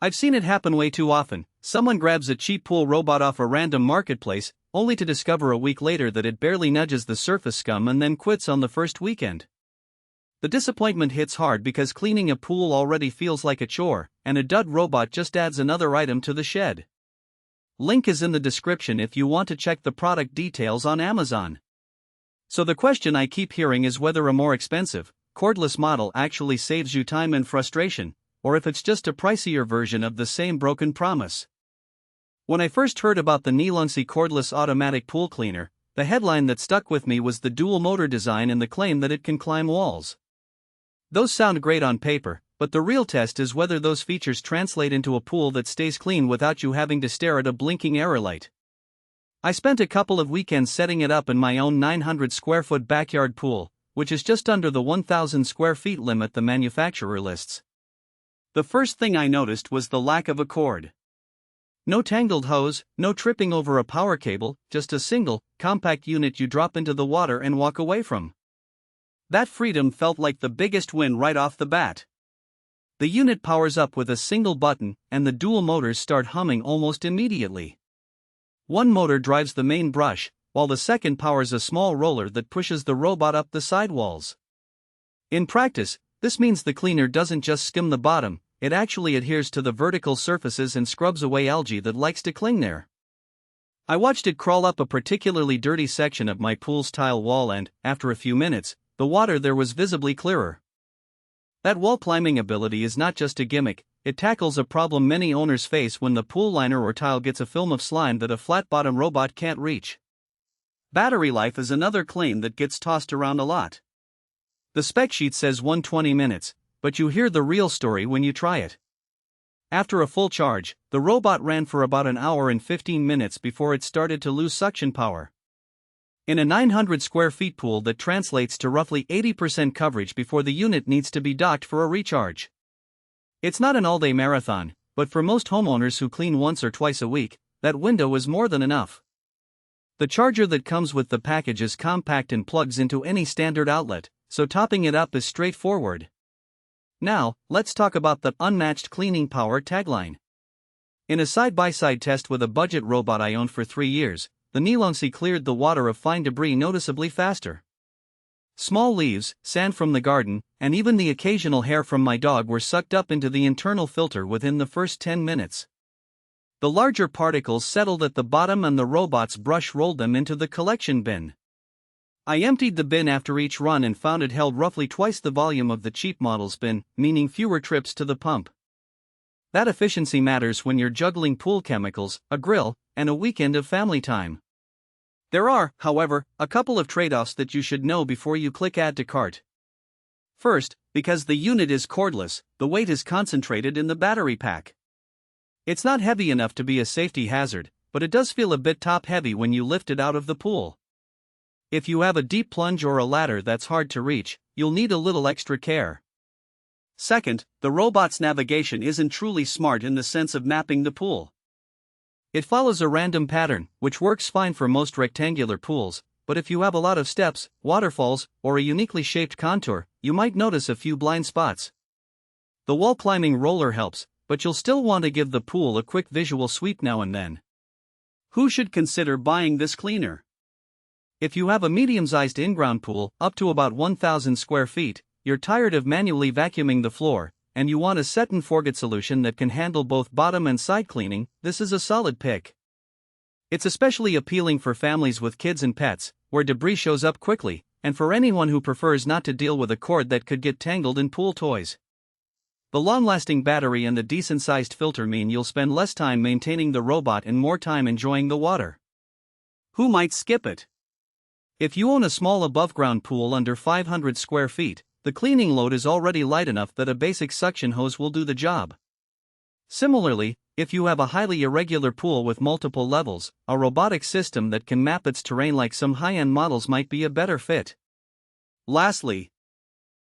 I've seen it happen way too often. Someone grabs a cheap pool robot off a random marketplace, only to discover a week later that it barely nudges the surface scum and then quits on the first weekend. The disappointment hits hard because cleaning a pool already feels like a chore, and a dud robot just adds another item to the shed. Link is in the description if you want to check the product details on Amazon. So the question I keep hearing is whether a more expensive, cordless model actually saves you time and frustration, or if it's just a pricier version of the same broken promise. When I first heard about the Nilunsi cordless automatic pool cleaner, the headline that stuck with me was the dual motor design and the claim that it can climb walls. Those sound great on paper, but the real test is whether those features translate into a pool that stays clean without you having to stare at a blinking error light. I spent a couple of weekends setting it up in my own 900 square foot backyard pool, which is just under the 1,000 square feet limit the manufacturer lists. The first thing I noticed was the lack of a cord. No tangled hose, no tripping over a power cable, just a single, compact unit you drop into the water and walk away from. That freedom felt like the biggest win right off the bat. The unit powers up with a single button, and the dual motors start humming almost immediately. One motor drives the main brush, while the second powers a small roller that pushes the robot up the sidewalls. In practice, this means the cleaner doesn't just skim the bottom, it actually adheres to the vertical surfaces and scrubs away algae that likes to cling there. I watched it crawl up a particularly dirty section of my pool's tile wall and, after a few minutes, the water there was visibly clearer. That wall climbing ability is not just a gimmick, it tackles a problem many owners face when the pool liner or tile gets a film of slime that a flat-bottom robot can't reach. Battery life is another claim that gets tossed around a lot. The spec sheet says 120 minutes, but you hear the real story when you try it. After a full charge, the robot ran for about an hour and 15 minutes before it started to lose suction power. In a 900 square feet pool, that translates to roughly 80% coverage before the unit needs to be docked for a recharge. It's not an all-day marathon, but for most homeowners who clean once or twice a week, that window is more than enough. The charger that comes with the package is compact and plugs into any standard outlet, so topping it up is straightforward. Now, let's talk about the unmatched cleaning power tagline. In a side-by-side test with a budget robot I owned for 3 years, the Nilunsi cleared the water of fine debris noticeably faster. Small leaves, sand from the garden, and even the occasional hair from my dog were sucked up into the internal filter within the first 10 minutes. The larger particles settled at the bottom and the robot's brush rolled them into the collection bin. I emptied the bin after each run and found it held roughly twice the volume of the cheap model's bin, meaning fewer trips to the pump. That efficiency matters when you're juggling pool chemicals, a grill, and a weekend of family time. There are, however, a couple of trade-offs that you should know before you click Add to Cart. First, because the unit is cordless, the weight is concentrated in the battery pack. It's not heavy enough to be a safety hazard, but it does feel a bit top-heavy when you lift it out of the pool. If you have a deep plunge or a ladder that's hard to reach, you'll need a little extra care. Second, the robot's navigation isn't truly smart in the sense of mapping the pool. It follows a random pattern, which works fine for most rectangular pools, but if you have a lot of steps, waterfalls, or a uniquely shaped contour, you might notice a few blind spots. The wall climbing roller helps, but you'll still want to give the pool a quick visual sweep now and then. Who should consider buying this cleaner? If you have a medium-sized in-ground pool, up to about 1,000 square feet, you're tired of manually vacuuming the floor, and you want a set and forget solution that can handle both bottom and side cleaning, this is a solid pick. It's especially appealing for families with kids and pets, where debris shows up quickly, and for anyone who prefers not to deal with a cord that could get tangled in pool toys. The long-lasting battery and the decent-sized filter mean you'll spend less time maintaining the robot and more time enjoying the water. Who might skip it? If you own a small above-ground pool under 500 square feet, the cleaning load is already light enough that a basic suction hose will do the job. Similarly, if you have a highly irregular pool with multiple levels, a robotic system that can map its terrain like some high-end models might be a better fit. Lastly,